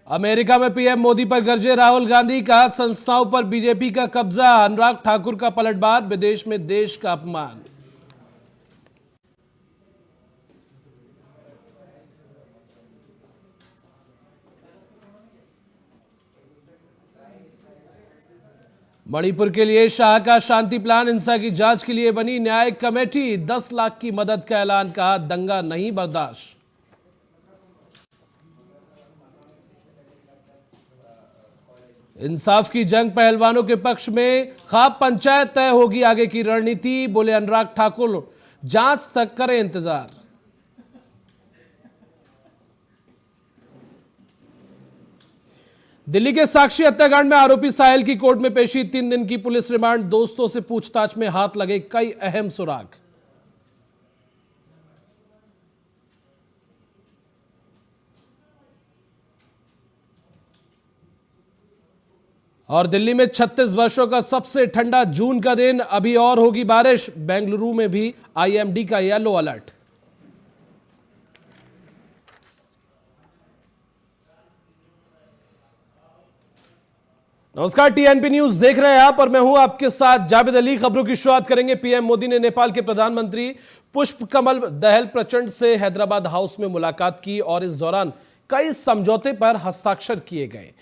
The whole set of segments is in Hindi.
अमेरिका में पीएम मोदी पर गरजे राहुल गांधी, कहा संस्थाओं पर बीजेपी का कब्जा। अनुराग ठाकुर का पलटवार, विदेश में देश का अपमान। मणिपुर के लिए शाह का शांति प्लान, हिंसा की जांच के लिए बनी न्यायिक कमेटी। 10 लाख की मदद का ऐलान, कहा दंगा नहीं बर्दाश्त। इंसाफ की जंग पहलवानों के पक्ष में, खाप पंचायत तय होगी आगे की रणनीति, बोले अनुराग ठाकुर। जांच तक करें इंतजार। दिल्ली के साक्षी हत्याकांड में आरोपी साहिल की कोर्ट में पेशी, 3 दिन की पुलिस रिमांड। दोस्तों से पूछताछ में हाथ लगे कई अहम सुराग। और दिल्ली में 36 वर्षों का सबसे ठंडा जून का दिन, अभी और होगी बारिश। बेंगलुरु में भी आईएमडी का येलो अलर्ट। नमस्कार, टीएनपी न्यूज देख रहे हैं आप और मैं हूं आपके साथ जावेद अली। खबरों की शुरुआत करेंगे। पीएम मोदी ने नेपाल के प्रधानमंत्री पुष्पकमल दहल प्रचंड से हैदराबाद हाउस में मुलाकात की और इस दौरान कई समझौते पर हस्ताक्षर किए गए।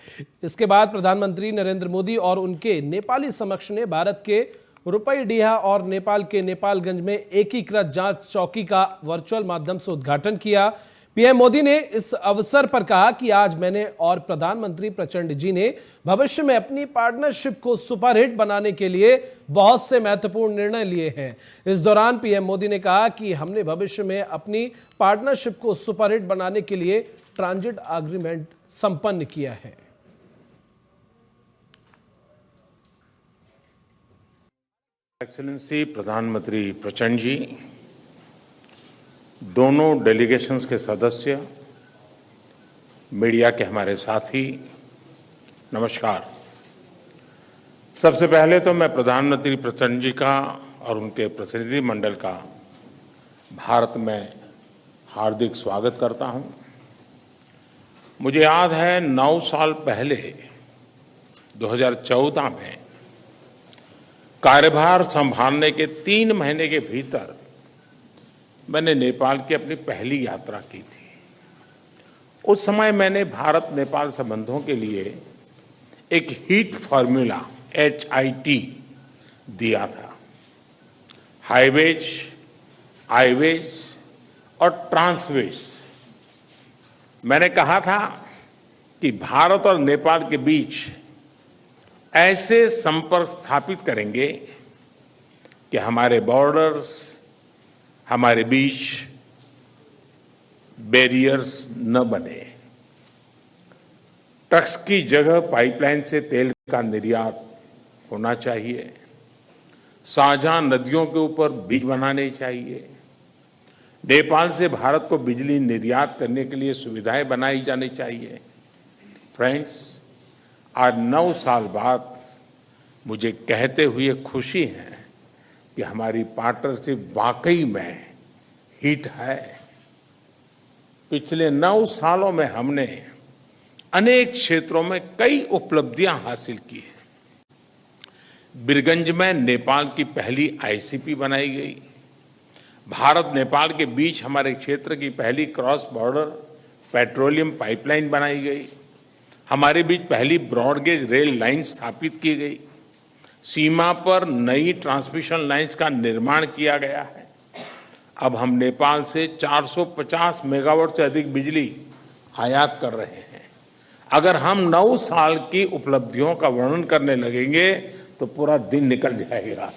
इसके बाद प्रधानमंत्री नरेंद्र मोदी और उनके नेपाली समकक्ष ने भारत के रुपईडीहा और नेपाल के नेपालगंज में एकीकृत जांच चौकी का वर्चुअल माध्यम से उद्घाटन किया। पीएम मोदी ने इस अवसर पर कहा कि आज मैंने और प्रधानमंत्री प्रचंड जी ने भविष्य में अपनी पार्टनरशिप को सुपरहिट बनाने के लिए बहुत से महत्वपूर्ण निर्णय लिए हैं। इस दौरान पीएम मोदी ने कहा कि हमने भविष्य में अपनी पार्टनरशिप को सुपरहिट बनाने के लिए ट्रांजिट एग्रीमेंट संपन्न किया है। एक्सेलेंसी प्रधानमंत्री प्रचंड जी, दोनों डेलीगेशंस के सदस्य, मीडिया के हमारे साथी, नमस्कार। सबसे पहले तो मैं प्रधानमंत्री प्रचंड जी का और उनके प्रतिनिधि मंडल का भारत में हार्दिक स्वागत करता हूं। मुझे याद है 9 साल पहले 2014 में कार्यभार संभालने के 3 महीने के भीतर मैंने नेपाल की अपनी पहली यात्रा की थी। उस समय मैंने भारत नेपाल संबंधों के लिए एक हीट फॉर्मूला HIT दिया था। हाईवेज, आईवेज और ट्रांसवेज। मैंने कहा था कि भारत और नेपाल के बीच ऐसे संपर्क स्थापित करेंगे कि हमारे बॉर्डर्स, हमारे बीच बैरियर्स न बने। ट्रक्स की जगह पाइपलाइन से तेल का निर्यात होना चाहिए। साझा नदियों के ऊपर ब्रिज बनाने चाहिए। नेपाल से भारत को बिजली निर्यात करने के लिए सुविधाएं बनाई जानी चाहिए। फ्रेंड्स, आज 9 साल बाद मुझे कहते हुए खुशी है कि हमारी पार्टनरशिप वाकई में हिट है। पिछले 9 सालों में हमने अनेक क्षेत्रों में कई उपलब्धियां हासिल की हैं। बीरगंज में नेपाल की पहली ICP बनाई गई। भारत नेपाल के बीच हमारे क्षेत्र की पहली क्रॉस बॉर्डर पेट्रोलियम पाइपलाइन बनाई गई। हमारे बीच पहली ब्रॉडगेज रेल लाइन स्थापित की गई। सीमा पर नई ट्रांसमिशन लाइंस का निर्माण किया गया है। अब हम नेपाल से 450 मेगावाट से अधिक बिजली आयात कर रहे हैं। अगर हम 9 साल की उपलब्धियों का वर्णन करने लगेंगे तो पूरा दिन निकल जाएगा।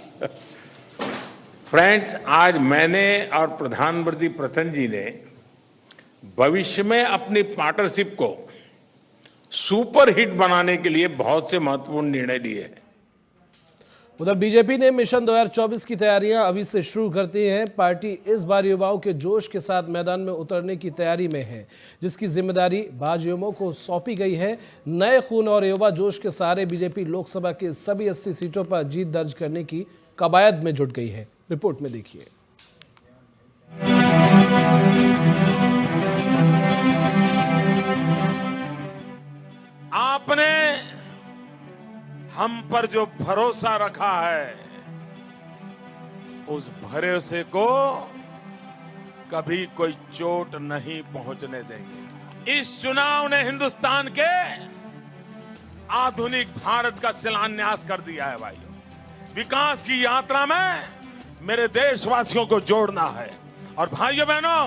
फ्रेंड्स, आज मैंने और प्रधानमंत्री प्रचंड जी ने भविष्य में अपनी पार्टनरशिप को सुपर हिट बनाने के लिए बहुत से महत्वपूर्ण निर्णय लिए हैं। उधर बीजेपी ने मिशन 2024 की तैयारियां अभी से शुरू कर दी हैं। पार्टी इस बार युवाओं के जोश के साथ मैदान में उतरने की तैयारी में है, जिसकी जिम्मेदारी भाजयुमों को सौंपी गई है। नए खून और युवा जोश के सहारे बीजेपी लोकसभा की सभी 80 सीटों पर जीत दर्ज करने की कवायद में जुट गई है। रिपोर्ट में देखिए। हम पर जो भरोसा रखा है, उस भरोसे को कभी कोई चोट नहीं पहुंचने देंगे। इस चुनाव ने हिंदुस्तान के आधुनिक भारत का शिलान्यास कर दिया है भाइयों। विकास की यात्रा में मेरे देशवासियों को जोड़ना है। और भाइयों बहनों,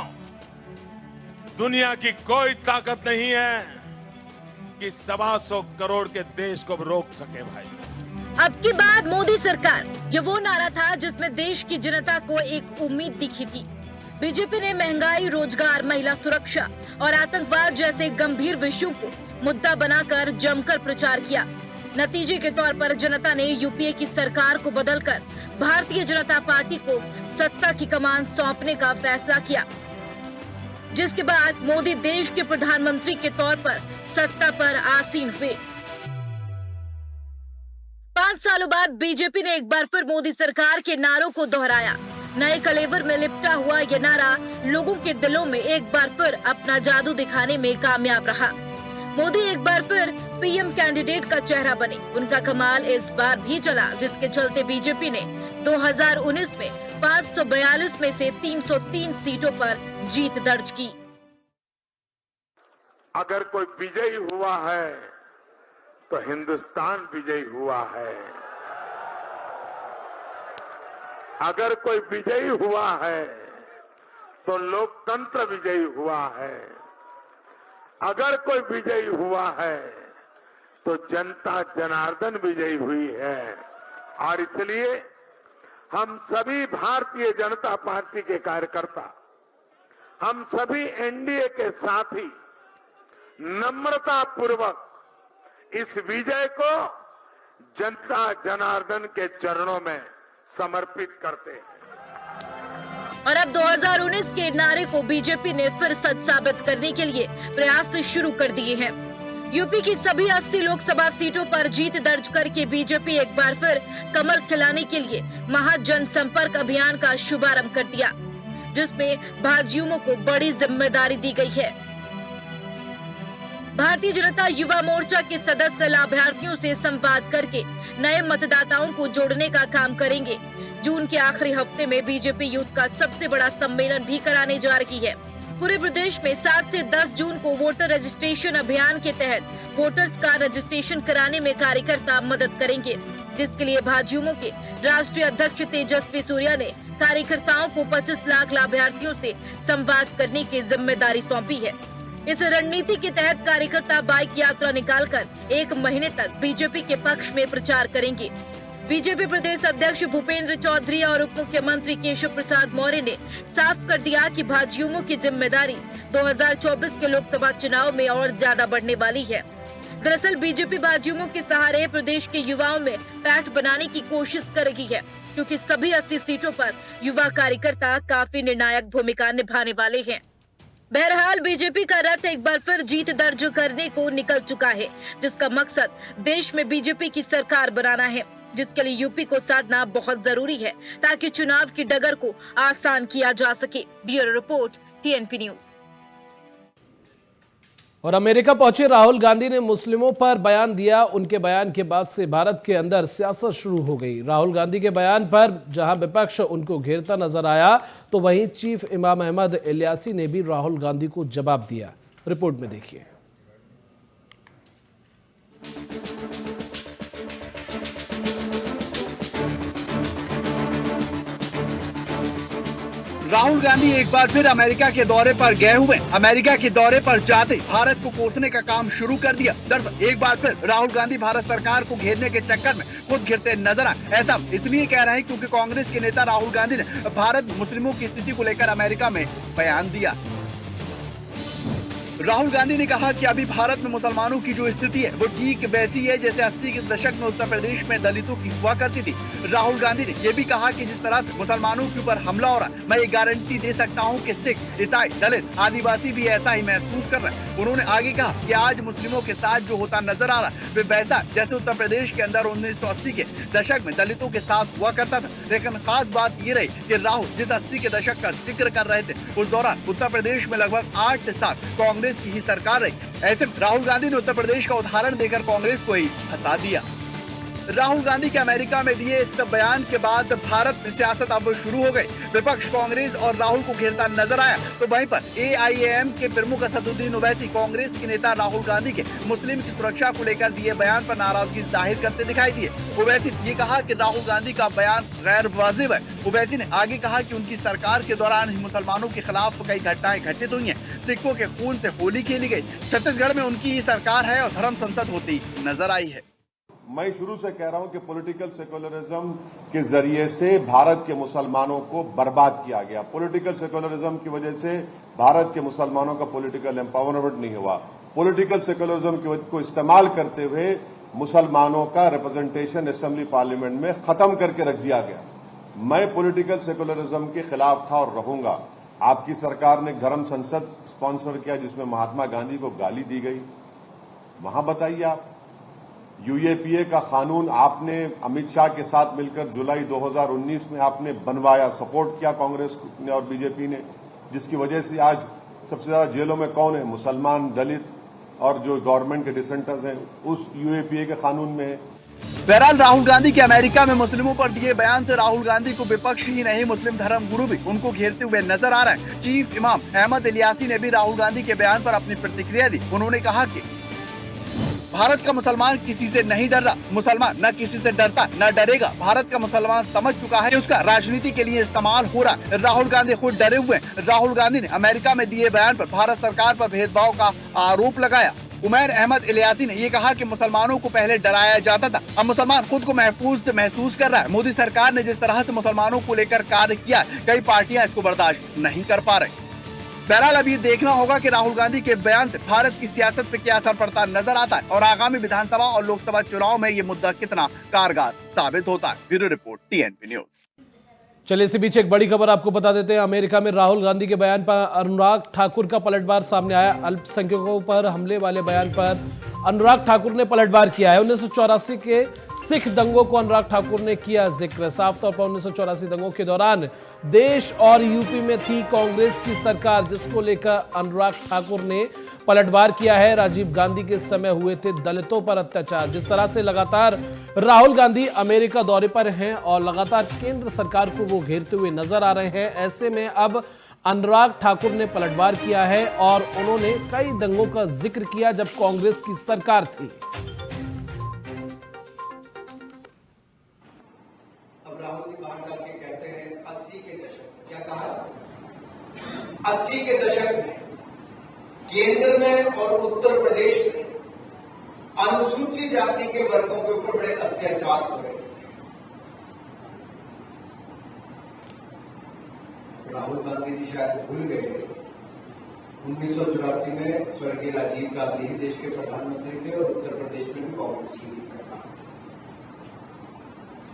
दुनिया की कोई ताकत नहीं है कि 125 करोड़ के देश को रोक सके भाई। अब की बार मोदी सरकार, ये वो नारा था जिसमें देश की जनता को एक उम्मीद दिखी थी। बीजेपी ने महंगाई, रोजगार, महिला सुरक्षा और आतंकवाद जैसे गंभीर विषयों को मुद्दा बनाकर जमकर प्रचार किया। नतीजे के तौर पर जनता ने यूपीए की सरकार को बदलकर भारतीय जनता पार्टी को सत्ता की कमान सौंपने का फैसला किया, जिसके बाद मोदी देश के प्रधानमंत्री के तौर पर सत्ता पर आसीन हुए। 5 सालों बाद बीजेपी ने एक बार फिर मोदी सरकार के नारों को दोहराया। नए कलेवर में लिपटा हुआ ये नारा लोगों के दिलों में एक बार फिर अपना जादू दिखाने में कामयाब रहा। मोदी एक बार फिर पीएम कैंडिडेट का चेहरा बने। उनका कमाल इस बार भी चला, जिसके चलते बीजेपी ने 2019 में 542 में से 303 सीटों पर जीत दर्ज की। अगर कोई विजयी हुआ है तो हिंदुस्तान विजयी हुआ है। अगर कोई विजयी हुआ है तो लोकतंत्र विजयी हुआ है। अगर कोई विजयी हुआ है तो जनता जनार्दन विजयी हुई है। और इसलिए हम सभी भारतीय जनता पार्टी के कार्यकर्ता, हम सभी एनडीए के साथी नम्रता पूर्वक इस विजय को जनता जनार्दन के चरणों में समर्पित करते हैं। और अब 2019 के नारे को बीजेपी ने फिर सच साबित करने के लिए प्रयास शुरू कर दिए हैं। यूपी की सभी 80 लोकसभा सीटों पर जीत दर्ज करके बीजेपी एक बार फिर कमल खिलाने के लिए महाजन संपर्क अभियान का शुभारंभ कर दिया, जिसमें भाजयुमों को बड़ी जिम्मेदारी दी गई है। भारतीय जनता युवा मोर्चा के सदस्य लाभार्थियों से संवाद करके नए मतदाताओं को जोड़ने का काम करेंगे। जून के आखिरी हफ्ते में बीजेपी यूथ का सबसे बड़ा सम्मेलन भी कराने जा रही है। पूरे प्रदेश में 7 से 10 जून को वोटर रजिस्ट्रेशन अभियान के तहत वोटर्स का रजिस्ट्रेशन कराने में कार्यकर्ता मदद करेंगे, जिसके लिए भाजयुमो के राष्ट्रीय अध्यक्ष तेजस्वी सूर्या ने कार्यकर्ताओं को 25 लाख लाभार्थियों से संवाद करने की जिम्मेदारी सौंपी है। इस रणनीति के तहत कार्यकर्ता बाइक यात्रा निकालकर 1 महीने तक बीजेपी के पक्ष में प्रचार करेंगे। बीजेपी प्रदेश अध्यक्ष भूपेंद्र चौधरी और उप मुख्यमंत्री केशव प्रसाद मौर्य ने साफ कर दिया कि भाजयुमो की जिम्मेदारी 2024 के लोकसभा चुनाव में और ज्यादा बढ़ने वाली है। दरअसल बीजेपी भाजयुमो के सहारे प्रदेश के युवाओं में पैठ बनाने की कोशिश कर रही है, क्योंकि सभी 80 सीटों पर युवा कार्यकर्ता काफी निर्णायक भूमिका निभाने वाले हैं। बहरहाल बीजेपी का रथ एक बार फिर जीत दर्ज करने को निकल चुका है, जिसका मकसद देश में बीजेपी की सरकार बनाना है, जिसके लिए यूपी को साधना बहुत जरूरी है, ताकि चुनाव की डगर को आसान किया जा सके। Bureau report, TNP news. और अमेरिका पहुंचे राहुल गांधी ने मुस्लिमों पर बयान दिया। उनके बयान के बाद से भारत के अंदर सियासत शुरू हो गई। राहुल गांधी के बयान पर जहां विपक्ष उनको घेरता नजर आया, तो वहीं चीफ इमाम अहमद इलियासी ने भी राहुल गांधी को जवाब दिया। रिपोर्ट में देखिए। राहुल गांधी एक बार फिर अमेरिका के दौरे पर गए हुए। अमेरिका के दौरे पर जाते भारत को कोसने का काम शुरू कर दिया। दरअसल एक बार फिर राहुल गांधी भारत सरकार को घेरने के चक्कर में खुद घिरते नजर आए। ऐसा इसलिए कह रहे हैं क्योंकि कांग्रेस के नेता राहुल गांधी ने भारत मुस्लिमों की स्थिति को लेकर अमेरिका में बयान दिया। राहुल गांधी ने कहा कि अभी भारत में मुसलमानों की जो स्थिति है वो ठीक वैसी है जैसे 80 के दशक में उत्तर प्रदेश में दलितों की हुआ करती थी। राहुल गांधी ने ये भी कहा कि जिस तरह से मुसलमानों के ऊपर हमला हो रहा है, मैं ये गारंटी दे सकता हूं कि सिख, ईसाई, दलित, आदिवासी भी ऐसा ही महसूस कर रहे हैं। उन्होंने आगे कहा कि आज मुस्लिमों के साथ जो होता नजर आ रहा है वे वैसा जैसे उत्तर प्रदेश के अंदर 1980 के दशक में दलितों के साथ हुआ करता था। लेकिन खास बात ये रही कि राहुल जिस 80 के दशक का जिक्र कर रहे थे, उस दौरान उत्तर प्रदेश में लगभग 8 साल कांग्रेस की ही सरकार रही। ऐसे राहुल गांधी ने उत्तर प्रदेश का उदाहरण देकर कांग्रेस को ही हटा दिया। राहुल गांधी के अमेरिका में दिए इस बयान के बाद भारत में सियासत अब शुरू हो गई। विपक्ष कांग्रेस और राहुल को घेरता नजर आया, तो वहीं पर AIAM के प्रमुख असदुद्दीन ओवैसी कांग्रेस के नेता राहुल गांधी के मुस्लिम की सुरक्षा को लेकर दिए बयान पर नाराजगी जाहिर करते दिखाई दिए। ओवैसी ने ये कहा कि राहुल गांधी का बयान गैर वाजिब है। ओवैसी ने आगे कहा कि उनकी सरकार के दौरान ही मुसलमानों के खिलाफ कई घटनाएं घटित हुई हैं, सिखों के खून से होली खेली गई। छत्तीसगढ़ में उनकी ही सरकार है और धर्म संसद होती नजर आई है। मैं शुरू से कह रहा हूं कि पॉलिटिकल सेक्युलरिज्म के जरिए से भारत के मुसलमानों को बर्बाद किया गया। पॉलिटिकल सेक्युलरिज्म की वजह से भारत के मुसलमानों का पॉलिटिकल एम्पावरमेंट नहीं हुआ। पॉलिटिकल सेक्युलरिज्म को इस्तेमाल करते हुए मुसलमानों का रिप्रेजेंटेशन असेंबली पार्लियामेंट में खत्म करके रख दिया गया। मैं पॉलिटिकल सेक्युलरिज्म के खिलाफ था और रहूंगा। आपकी सरकार ने धर्म संसद स्पॉन्सर किया जिसमें महात्मा गांधी को गाली दी गई। वहां बताइए आप, UAPA का कानून आपने अमित शाह के साथ मिलकर जुलाई 2019 में आपने बनवाया, सपोर्ट किया कांग्रेस ने और बीजेपी ने, जिसकी वजह से आज सबसे ज्यादा जेलों में कौन है? मुसलमान, दलित और जो गवर्नमेंट के डिसेंटर्स हैं उस UAPA के कानून में है। बहरहाल राहुल गांधी के अमेरिका में मुस्लिमों पर दिए बयान से राहुल गांधी को विपक्ष ही नहीं मुस्लिम धर्म गुरु भी उनको घेरते हुए नजर आ रहा है। चीफ इमाम अहमद इलियासी ने भी राहुल गांधी के बयान पर अपनी प्रतिक्रिया दी। उन्होंने कहा कि भारत का मुसलमान किसी से नहीं डर रहा, मुसलमान न किसी से डरता न डरेगा। भारत का मुसलमान समझ चुका है कि उसका राजनीति के लिए इस्तेमाल हो रहा है। राहुल गांधी खुद डरे हुए हैं। राहुल गांधी ने अमेरिका में दिए बयान पर भारत सरकार पर भेदभाव का आरोप लगाया। उमैर अहमद इलियासी ने ये कहा कि मुसलमानों को पहले डराया जाता था, अब मुसलमान खुद को महफूज से महसूस कर रहा है। मोदी सरकार ने जिस तरह से मुसलमानों को लेकर कार्य किया, कई पार्टियां इसको बर्दाश्त नहीं कर पा रही। बहरहाल अब ये देखना होगा कि राहुल गांधी के बयान से भारत की सियासत पर क्या असर पड़ता नजर आता है और आगामी विधानसभा और लोकसभा चुनाव में ये मुद्दा कितना कारगर साबित होता है। Bureau report, TNP news. चलिए, इसी बीच एक बड़ी खबर आपको बता देते हैं। अमेरिका में राहुल गांधी के बयान पर अनुराग ठाकुर का पलटवार सामने आया। अल्पसंख्यकों पर हमले वाले बयान पर अनुराग ठाकुर ने पलटवार किया है। 1984 के सिख दंगों को अनुराग ठाकुर ने किया जिक्र। साफ तौर पर 1984 दंगों के दौरान देश और यूपी में थी कांग्रेस की सरकार, जिसको लेकर अनुराग ठाकुर ने पलटवार किया है। राजीव गांधी के समय हुए थे दलितों पर अत्याचार। जिस तरह से लगातार राहुल गांधी अमेरिका दौरे पर हैं और लगातार केंद्र सरकार को वो घेरते हुए नजर आ रहे हैं, ऐसे में अब अनुराग ठाकुर ने पलटवार किया है और उन्होंने कई दंगों का जिक्र किया जब कांग्रेस की सरकार थी। अब राहुल जी बाहर जाके कहते हैं 80 के दशक में, क्या कहा? 80 के दशक में केंद्र में और उत्तर प्रदेश में अनुसूचित जाति के वर्गों के ऊपर बड़े अत्याचार हो रहे थे। राहुल गांधी जी शायद भूल गए 1984 में स्वर्गीय राजीव गांधी ही देश के प्रधानमंत्री थे और उत्तर प्रदेश में भी कांग्रेस की ही सरकार थी।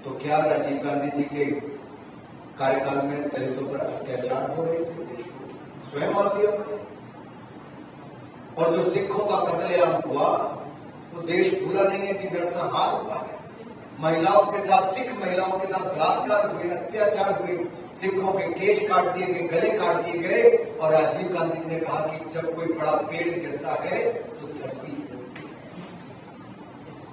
तो क्या राजीव गांधी जी के कार्यकाल में दलितों पर अत्याचार हो रहे थे? देश को स्वयं मान लिया उन्होंने। और जो सिखों का कत्लेआम हुआ वो देश भूला नहीं है कि नरसंहार हुआ है। महिलाओं के साथ, सिख महिलाओं के साथ बलात्कार हुए, अत्याचार हुए, सिखों के केश काट दिए गए, गले काट दिए गए। और राजीव गांधी जी ने कहा कि जब कोई बड़ा पेड़ गिरता है तो धरती हिलती है।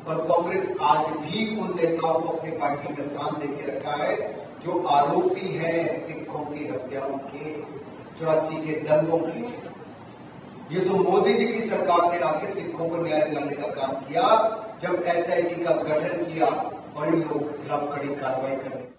और कांग्रेस आज भी उन नेताओं को अपनी पार्टी में स्थान देके रखा है जो आरोपी हैं सिखों की हत्याओं के, 84 के दंगों के। ये तो मोदी जी की सरकार ने आके सिखों को न्याय दिलाने का काम किया जब SIT का गठन किया और इन लोगों के खिलाफ कड़ी कार्रवाई करने।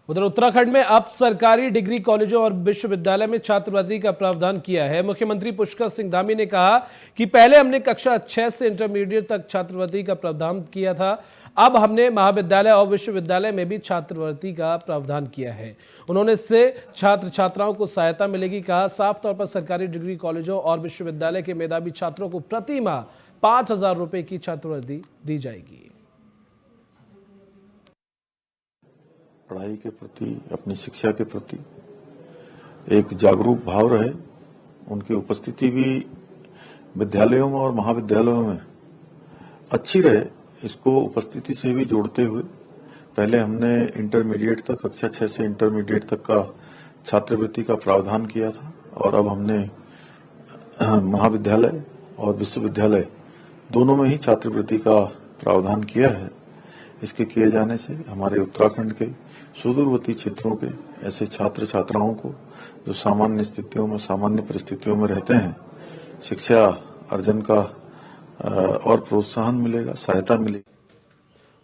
उधर उत्तराखंड में अब सरकारी डिग्री कॉलेजों और विश्वविद्यालय में छात्रवृत्ति का प्रावधान किया है। मुख्यमंत्री पुष्कर सिंह धामी ने कहा कि पहले हमने कक्षा 6 से इंटरमीडिएट तक छात्रवृत्ति का प्रावधान किया था, अब हमने महाविद्यालय और विश्वविद्यालय में भी छात्रवृत्ति का प्रावधान किया है। उन्होंने इससे छात्र छात्राओं को सहायता मिलेगी। कहा, साफ तौर पर सरकारी डिग्री कॉलेजों और विश्वविद्यालय के मेधावी छात्रों को प्रति माह 5,000 रुपए की छात्रवृत्ति दी जाएगी। पढ़ाई के प्रति, अपनी शिक्षा के प्रति एक जागरूक भाव रहे, उनकी उपस्थिति भी विद्यालयों में और महाविद्यालयों में अच्छी रहे, इसको उपस्थिति से भी जोड़ते हुए पहले हमने इंटरमीडिएट तक, कक्षा 6 से इंटरमीडिएट तक का छात्रवृत्ति का प्रावधान किया था और अब हमने महाविद्यालय और विश्वविद्यालय दोनों में ही छात्रवृत्ति का प्रावधान किया है। इसके किए जाने से हमारे उत्तराखंड के सुदूरवर्ती क्षेत्रों के ऐसे छात्र छात्राओं को जो सामान्य स्थितियों में, सामान्य परिस्थितियों में रहते हैं, शिक्षा अर्जन का और प्रोत्साहन मिलेगा, सहायता मिलेगी।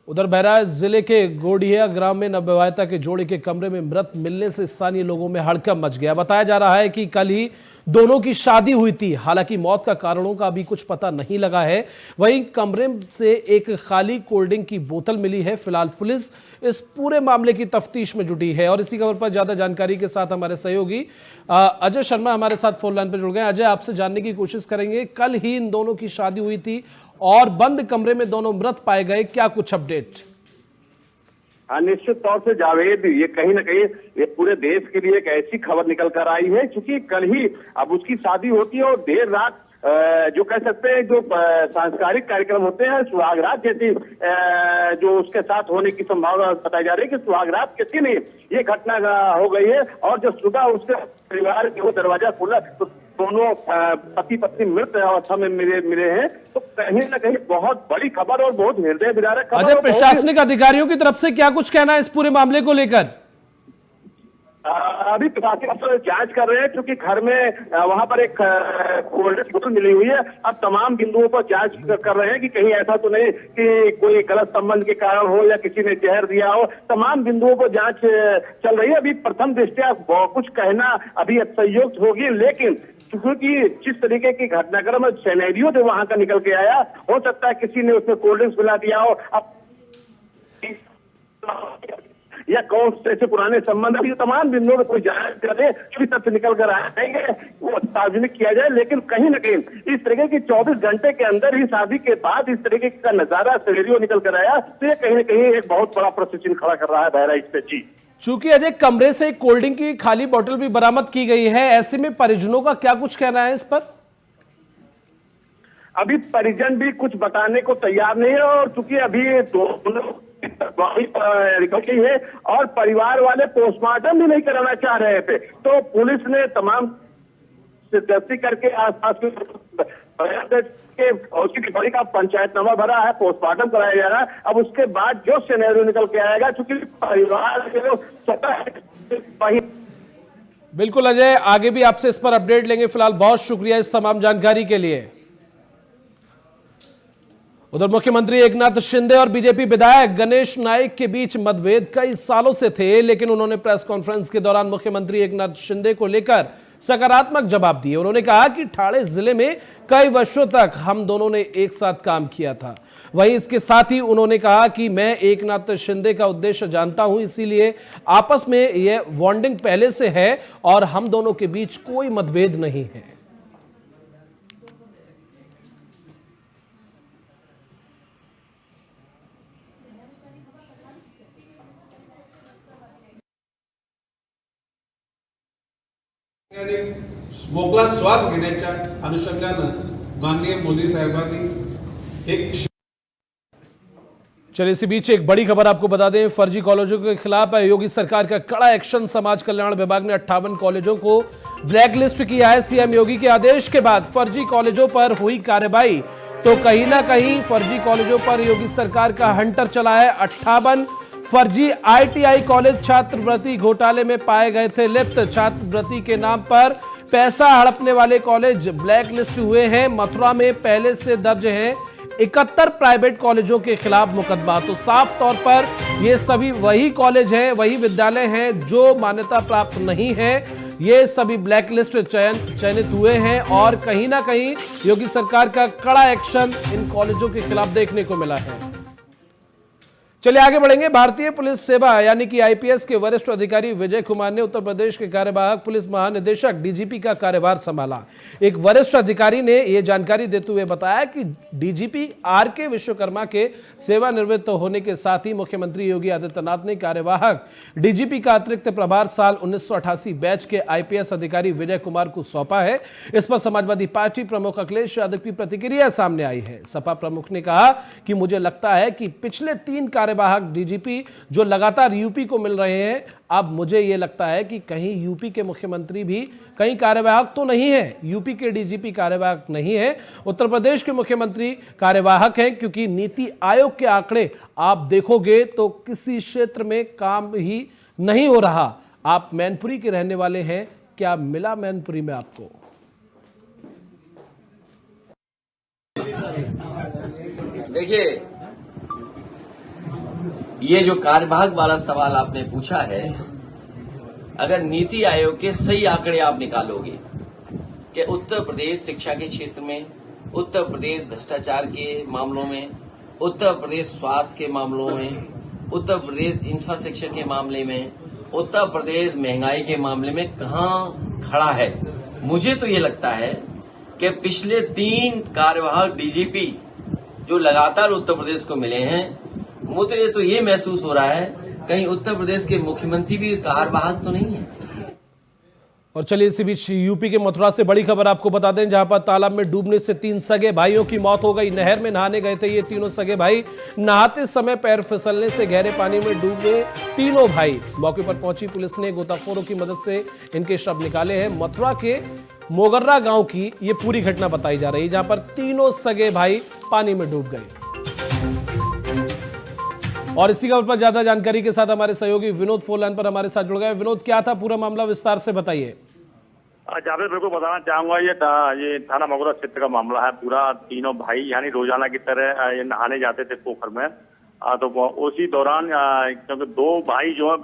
उधर बहराइच जिले के गोढ़िया ग्राम में नवविवाहिता के जोड़े के कमरे में मृत मिलने से स्थानीय लोगों में हड़कंप मच गया। बताया जा रहा है कि कल ही दोनों की शादी हुई थी। हालांकि मौत का कारणों का अभी कुछ पता नहीं लगा है। वहीं कमरे से एक खाली कोल्ड ड्रिंक की बोतल मिली है। फिलहाल पुलिस इस पूरे मामले की तफ्तीश में जुटी है। और इसी खबर पर ज्यादा जानकारी के साथ हमारे सहयोगी अजय शर्मा हमारे साथ फोन लाइन पर जुड़ गए। अजय, आपसे जानने की कोशिश करेंगे, कल ही इन दोनों की शादी हुई थी और बंद कमरे में दोनों मृत पाए गए, क्या कुछ अपडेट? हाँ, निश्चित तौर से जावेद, ये कहीं ना कहीं ये पूरे देश के लिए एक ऐसी खबर निकल कर आई है, क्योंकि कल ही अब उसकी शादी होती है और देर रात जो कह सकते हैं जो सांस्कृतिक कार्यक्रम होते हैं, सुहागरात जैसी जो उसके साथ होने की संभावना बताई जा रही है कि सुहागरात के दिन ये घटना हो गई है। और जब सुबह उसके परिवार के वो दरवाजा खुला तो दोनों पति पत्नी मृत अवस्था में मिले हैं। तो कहीं ना कहीं बहुत बड़ी खबर और बहुत हृदय विदारक खबर। अजय, प्रशासनिक अधिकारियों की तरफ से क्या कुछ कहना है इस पूरे मामले को लेकर? अभी प्रशासनिक अफसर जांच कर रहे हैं, क्योंकि घर में वहां पर एक कोल्ड ड्रिंक बोतल मिली हुई है। अब तमाम बिंदुओं पर जांच कर रहे हैं कि कहीं ऐसा तो नहीं कि कोई गलत संबंध के कारण हो या किसी ने जहर दिया हो। तमाम बिंदुओं पर जांच चल रही है। अभी प्रथम दृष्टया कुछ कहना अभी संयुक्त होगी, लेकिन क्योंकि जिस तरीके की घटनाक्रम सिनेरियो जो वहां का निकल के आया, हो सकता है किसी ने उसमें कोल्ड ड्रिंक्स मिला दिया हो अब या कौन से पुराने संबंध, अभी तमाम बिंदुओं में कोई जांच करे, जो भी तथ्य निकल कर आएंगे वो सार्वजनिक किया जाए। लेकिन कहीं न कहीं इस तरीके की 24 घंटे के अंदर ही शादी के बाद इस तरीके का नजारा सिनेरियो निकल कर आया, तो ये कहीं न कहीं एक बहुत बड़ा प्रश्न चिन्ह खड़ा कर रहा है बहराइच पे। जी, चूंकि अजय कमरे से कोल्ड ड्रिंक की खाली बोतल भी बरामद की गई है, ऐसे में परिजनों का क्या कुछ कहना है इस पर? अभी परिजन भी कुछ बताने को तैयार नहीं है, और चूंकि अभी दोनों रिकवरी है और परिवार वाले पोस्टमार्टम भी नहीं कराना चाह रहे थे, तो पुलिस ने तमाम जब्ती करके आसपास के उसकी रिकवरी का पंचायतनामा भरा है, पोस्टमार्टम कराया जा रहा है। अब उसके बाद जो सिनेरियो निकल के आएगा, चूंकि परिवार के लोग स्वतः। बिल्कुल अजय, आगे भी आपसे इस पर अपडेट लेंगे। फिलहाल बहुत शुक्रिया इस तमाम जानकारी के लिए। उधर मुख्यमंत्री एकनाथ शिंदे और बीजेपी विधायक गणेश नाइक के बीच मतभेद कई सालों से थे, लेकिन उन्होंने प्रेस कॉन्फ्रेंस के दौरान मुख्यमंत्री एकनाथ शिंदे को लेकर सकारात्मक जवाब दिए। उन्होंने कहा कि ठाणे जिले में कई वर्षों तक हम दोनों ने एक साथ काम किया था। वहीं इसके साथ ही उन्होंने कहा कि मैं एकनाथ शिंदे का उद्देश्य जानता हूं, इसीलिए आपस में यह बॉन्डिंग पहले से है और हम दोनों के बीच कोई मतभेद नहीं है। मोकळा श्वास घेण्याच्या अनुषंगानं माननीय मोदी साहेबांनी एक। चलिए, इसी बीच एक बड़ी खबर आपको बता दें, फर्जी कॉलेजों के खिलाफ योगी सरकार का कड़ा एक्शन। समाज कल्याण विभाग ने 58 कॉलेजों को ब्लैकलिस्ट किया है। सीएम योगी के आदेश के बाद फर्जी कॉलेजों पर हुई कार्रवाई, तो कहीं ना कहीं फर्जी कॉलेजों पर योगी सरकार का हंटर चला है। 58 फर्जी आईटीआई कॉलेज छात्रवृत्ति घोटाले में पाए गए थे लिप्त। छात्रवृत्ति के नाम पर पैसा हड़पने वाले कॉलेज ब्लैकलिस्ट हुए हैं। मथुरा में पहले से दर्ज हैं 71 प्राइवेट कॉलेजों के खिलाफ मुकदमा। तो साफ तौर पर ये सभी वही कॉलेज हैं, वही विद्यालय हैं जो मान्यता प्राप्त नहीं है। ये सभी ब्लैकलिस्ट चयनित हुए हैं और कहीं ना कहीं योगी सरकार का कड़ा एक्शन इन कॉलेजों के खिलाफ देखने को मिला है। चलिए आगे बढ़ेंगे। भारतीय पुलिस सेवा यानी कि आईपीएस के वरिष्ठ अधिकारी विजय कुमार ने उत्तर प्रदेश के कार्यवाहक पुलिस महानिदेशक डीजीपी का कार्यभार संभाला। एक वरिष्ठ अधिकारी ने यह जानकारी देते हुए बताया कि डीजीपी आरके विश्वकर्मा के सेवानिवृत्त होने के साथ ही मुख्यमंत्री योगी आदित्यनाथ ने कार्यवाहक डीजीपी का अतिरिक्त प्रभार साल 1988 बैच के आईपीएस अधिकारी विजय कुमार को सौंपा है। इस पर समाजवादी पार्टी प्रमुख अखिलेश यादव की प्रतिक्रिया सामने आई है। सपा प्रमुख ने कहा कि मुझे लगता है कि पिछले 3 कार्यभार कार्यवाहक डीजीपी जो लगातार यूपी को मिल रहे हैं, अब मुझे ये लगता है कि कहीं यूपी के मुख्यमंत्री भी कहीं कार्यवाहक तो नहीं है, यूपी के डीजीपी कार्यवाहक नहीं है, उत्तर प्रदेश के मुख्यमंत्री कार्यवाहक हैं, क्योंकि नीति आयोग के आंकड़े आप देखोगे तो किसी क्षेत्र में काम ही नहीं हो रहा। आप मैनपुरी के रहने वाले हैं, क्या मिला मैनपुरी में आपको? देखिए, ये जो कार्यवाहक वाला सवाल आपने पूछा है, अगर नीति आयोग के सही आंकड़े आप निकालोगे कि उत्तर प्रदेश शिक्षा के क्षेत्र में, उत्तर प्रदेश भ्रष्टाचार के मामलों में, उत्तर प्रदेश स्वास्थ्य के मामलों में, उत्तर प्रदेश इंफ्रास्ट्रक्चर के मामले में, उत्तर प्रदेश महंगाई के मामले में कहां खड़ा है, मुझे तो ये लगता है कि पिछले 3 कार्यवाहक डीजीपी जो लगातार उत्तर प्रदेश को मिले हैं, मुझे तो ये महसूस हो रहा है कहीं उत्तर प्रदेश के मुख्यमंत्री भी कार्यवाहक तो नहीं है। और चलिए इसी बीच यूपी के मथुरा से बड़ी खबर आपको बता दें, जहां पर तालाब में डूबने से 3 सगे भाइयों की मौत हो गई। नहर में नहाने गए थे ये तीनों सगे भाई, नहाते समय पैर फिसलने से गहरे पानी में डूबे तीनों भाई। मौके पर पहुंची पुलिस ने गोताखोरों की मदद से इनके शव निकाले हैं। मथुरा के मोगर्रा गांव की ये पूरी घटना बताई जा रही है, जहां पर तीनों सगे भाई पानी में डूब गए। और इसी खबर पर ज्यादा जानकारी के साथ हमारे सहयोगी विनोद फोन लाइन पर हमारे साथ जुड़ गए। विनोद, क्या था पूरा मामला, विस्तार से बताइए। जावेद, बिल्कुल बताना चाहूंगा, ये थाना मगुरा क्षेत्र का मामला है। पूरा तीनों भाई यानी रोजाना की तरह ये नहाने जाते थे पोखर में, तो उसी दौरान क्योंकि 2 भाई जो है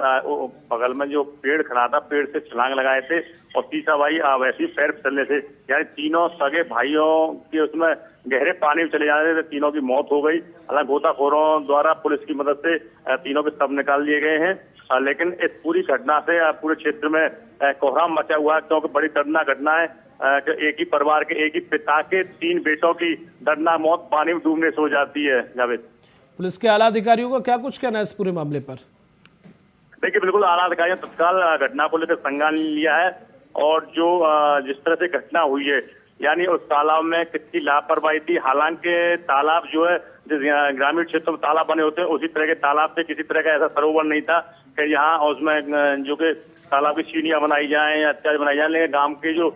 बगल में जो पेड़ खड़ा था, पेड़ से छलांग लगाए थे, और तीसरा भाई वैसे ही पैर फिसलने से, यानी तीनों सगे भाइयों के उसमें गहरे पानी में चले जाने से तीनों की मौत हो गई। हालांकि गोताखोरों द्वारा पुलिस की मदद से तीनों के शव निकाल लिए गए हैं, लेकिन इस पूरी घटना से पूरे क्षेत्र में कोहराम मचा हुआ है, क्योंकि बड़ी दर्दनाक घटना है कि एक ही परिवार के, एक ही पिता के 3 बेटों की दर्दनाक मौत पानी में डूबने से हो जाती है। जावेद, पुलिस के आला अधिकारियों का क्या कुछ कहना है इस पूरे मामले पर? देखिए, बिल्कुल आला अधिकारियों ने तत्काल घटना को लेकर संज्ञान लिया है, और जो जिस तरह से घटना हुई है, यानी उस तालाब में कितनी लापरवाही थी। हालांकि तालाब जो है, ग्रामीण क्षेत्रों में तालाब बने होते हैं, उसी तरह के तालाब से किसी तरह का ऐसा सरोवर नहीं था कि यहाँ उसमें जो कि तालाब की सीढ़ियां बनाई जाएं या इत्यादि बनाई जाए, लेकिन गांव के जो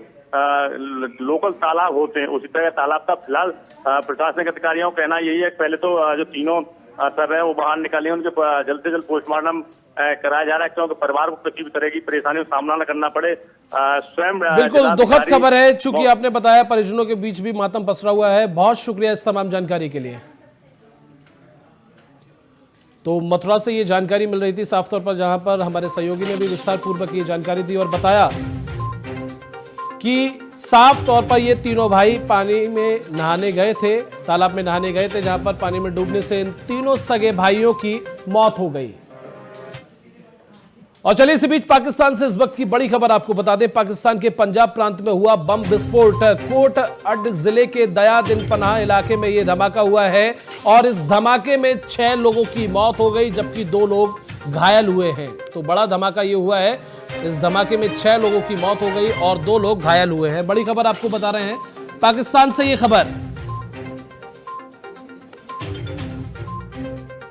लोकल तालाब होते हैं उसी तरह का तालाब था। फिलहाल प्रशासनिक अधिकारियों का कहना यही है, पहले तो जो तीनों सब है वो बाहर निकाले, उनके जल्द से जल्द पोस्टमार्टम कराया जा रहा है, क्योंकि परिवार को किसी भी तरह की परेशानियों का सामना न करना पड़े। स्वयं बिल्कुल दुखद खबर है, चूंकि आपने बताया परिजनों के बीच भी मातम पसरा हुआ है। बहुत शुक्रिया इस तमाम जानकारी के लिए। तो मथुरा से ये जानकारी मिल रही थी साफ तौर पर, जहां पर हमारे सहयोगी ने भी विस्तार पूर्वक ये जानकारी दी और बताया कि साफ तौर पर ये तीनों भाई पानी में नहाने गए थे, तालाब में नहाने गए थे, जहां पर पानी में डूबने से इन तीनों सगे भाइयों की मौत हो गई। और चलिए इसी बीच पाकिस्तान से इस वक्त की बड़ी खबर आपको बता दें। पाकिस्तान के पंजाब प्रांत में हुआ बम विस्फोट। कोट अड जिले के दया दिन पनाह इलाके में यह धमाका हुआ है, और इस धमाके में 6 लोगों की मौत हो गई, जबकि 2 लोग घायल हुए हैं। तो बड़ा धमाका यह हुआ है, इस धमाके में 6 लोगों की मौत हो गई और 2 लोग घायल हुए हैं। बड़ी खबर आपको बता रहे हैं पाकिस्तान से ये खबर।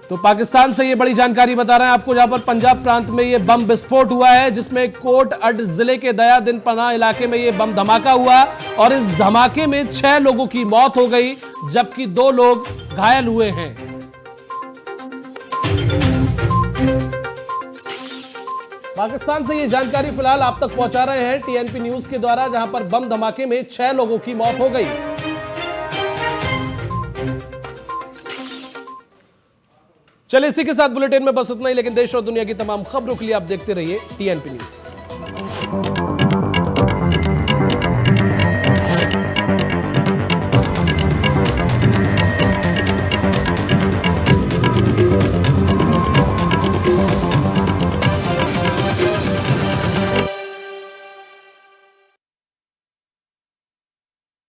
तो पाकिस्तान से ये बड़ी जानकारी बता रहे हैं आपको, जहां पर पंजाब प्रांत में ये बम विस्फोट हुआ है, जिसमें कोट अड जिले के दया दिन पनाह इलाके में ये बम धमाका हुआ, और इस धमाके में 6 लोगों की मौत हो गई, जबकि 2 लोग घायल हुए हैं। पाकिस्तान से ये जानकारी फिलहाल आप तक पहुंचा रहे हैं टीएनपी न्यूज के द्वारा, जहां पर बम धमाके में 6 लोगों की मौत हो गई। चलिए इसी के साथ बुलेटिन में बस इतना ही, लेकिन देश और दुनिया की तमाम खबरों के लिए आप देखते रहिए टीएनपी न्यूज।